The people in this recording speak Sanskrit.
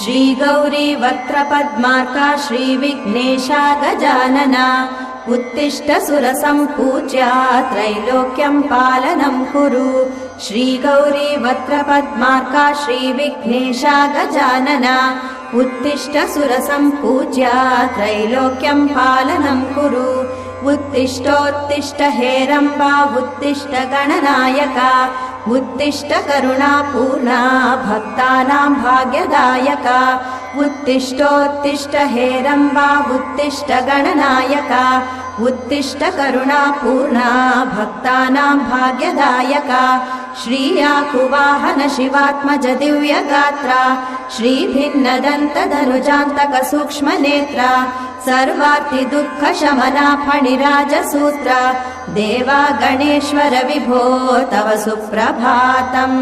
श्रीगौरी वक्त्रपद्मार्का श्रीविघ्नेशा गजानना उत्तिष्ठ सुरसम्पूज्या त्रैलोक्यं पालनं कुरु श्रीगौरी वक्त्रपद्मार्का श्रीविघ्नेशा गजानना उत्तिष्ठ सुरसम्पूज्या त्रैलोक्यं पालनं कुरु उत्तिष्ठोत्तिष्ठ हेरम्बा उत्तिष्ठ गणनायका उत्तिष्ठ करुणापूर्णा भक्तानां भाग्यदायका उत्तिष्ठोत्तिष्ठ हेरम्बा उत्तिष्ठ गणनायका उत्तिष्ठ करुणापूर्णा भक्तानां भाग्यदायका श्रीयाकुवाहन शिवात्मज दिव्यगात्रा श्रीभिन्नदन्तधनुजान्तक सूक्ष्मनेत्रा सर्वार्ति दुःखशमना फणिराजसूत्रा देवा गणेश्वर विभो तव सुप्रभातम्।